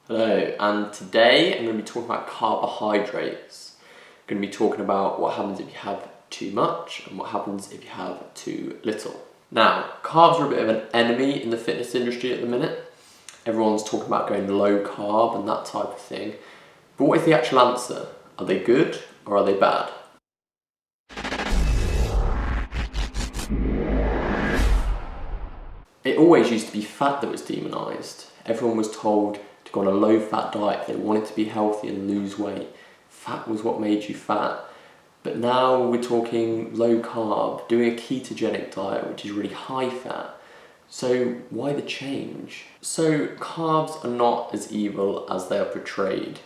Hello, and today I'm going to be talking about carbohydrates. I'm going to be talking about what happens if you have too much and what happens if you have too little. Now, carbs are a bit of an enemy in the fitness industry at the minute. Everyone's talking about going low carb and that type of thing. But what is the actual answer? Are they good or are they bad? It always used to be fat that was demonised. Everyone was told to go on a low-fat diet if they wanted to be healthy and lose weight. Fat was what made you fat. But now we're talking low carb, doing a ketogenic diet, which is really high fat. So why the change? So carbs are not as evil as they are portrayed.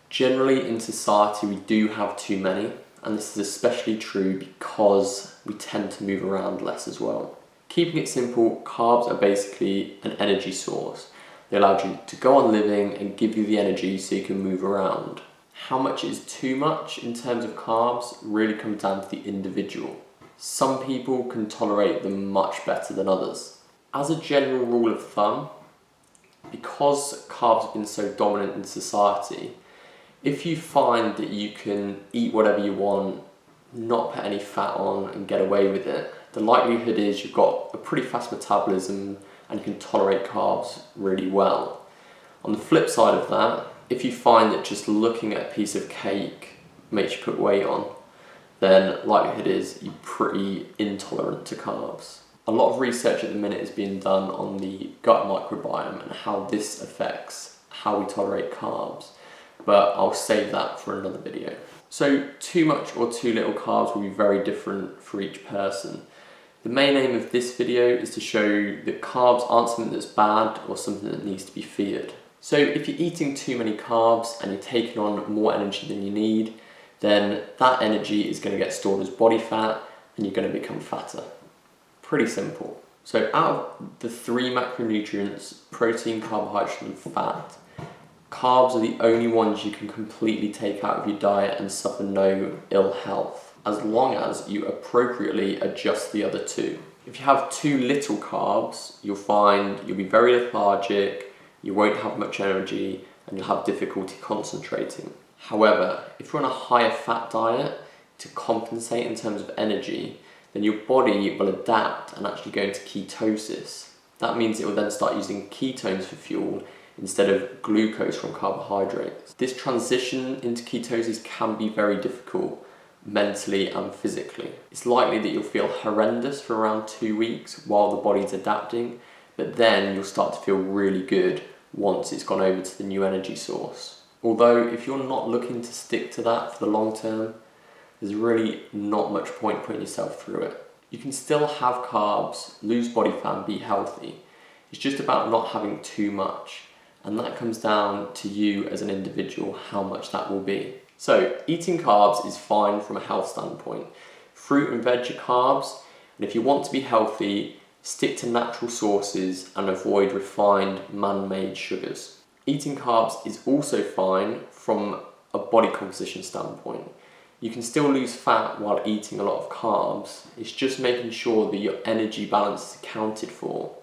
Generally in society we do have too many, and this is especially true because we tend to move around less as well. Keeping it simple, carbs are basically an energy source. They allow you to go on living and give you the energy so you can move around. How much is too much in terms of carbs really comes down to the individual. Some people can tolerate them much better than others. As a general rule of thumb, because carbs have been so dominant in society, if you find that you can eat whatever you want, not put any fat on and get away with it, the likelihood is you've got a pretty fast metabolism and you can tolerate carbs really well. On the flip side of that, if you find that just looking at a piece of cake makes you put weight on, then likelihood is you're pretty intolerant to carbs. A lot of research at the minute is being done on the gut microbiome and how this affects how we tolerate carbs, but I'll save that for another video. So too much or too little carbs will be very different for each person. The main aim of this video is to show that carbs aren't something that's bad or something that needs to be feared. So if you're eating too many carbs and you're taking on more energy than you need, then that energy is going to get stored as body fat and you're going to become fatter. Pretty simple. So out of the three macronutrients, protein, carbohydrates and fat, carbs are the only ones you can completely take out of your diet and suffer no ill health, as long as you appropriately adjust the other two. If you have too little carbs, you'll find you'll be very lethargic, you won't have much energy, and you'll have difficulty concentrating. However, if you're on a higher fat diet to compensate in terms of energy, then your body will adapt and actually go into ketosis. That means it will then start using ketones for fuel instead of glucose from carbohydrates. This transition into ketosis can be very difficult mentally and physically. It's likely that you'll feel horrendous for around 2 weeks while the body's adapting, but then you'll start to feel really good once it's gone over to the new energy source. Although if you're not looking to stick to that for the long term, there's really not much point putting yourself through it. You can still have carbs, lose body fat and be healthy. It's just about not having too much, and that comes down to you as an individual how much that will be. So eating carbs is fine from a health standpoint. Fruit and veg are carbs, and if you want to be healthy, stick to natural sources and avoid refined man-made sugars. Eating carbs is also fine from a body composition standpoint. You can still lose fat while eating a lot of carbs. It's just making sure that your energy balance is accounted for.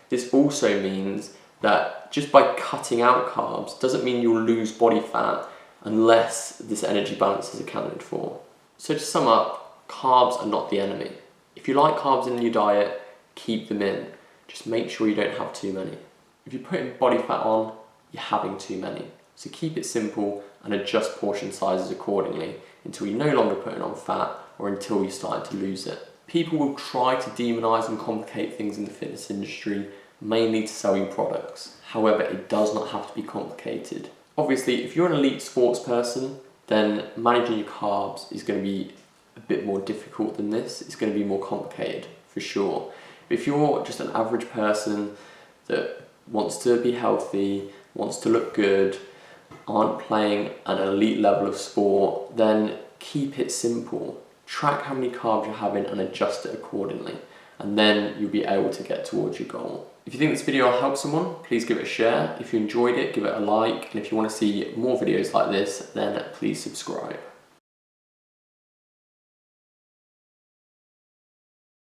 This also means that just by cutting out carbs doesn't mean you'll lose body fat unless this energy balance is accounted for. So to sum up, carbs are not the enemy. If you like carbs in your diet, keep them in. Just make sure you don't have too many. If you're putting body fat on, you're having too many. So keep it simple and adjust portion sizes accordingly until you're no longer putting on fat or until you're starting to lose it. People will try to demonise and complicate things in the fitness industry, mainly to sell you products. However, it does not have to be complicated. Obviously, if you're an elite sports person, then managing your carbs is going to be a bit more difficult than this. It's going to be more complicated, for sure. But if you're just an average person that wants to be healthy, wants to look good, aren't playing an elite level of sport, then keep it simple. Track how many carbs you're having and adjust it accordingly, and then you'll be able to get towards your goal. If you think this video will help someone, please give it a share. If you enjoyed it, give it a like, and if you want to see more videos like this, then please subscribe.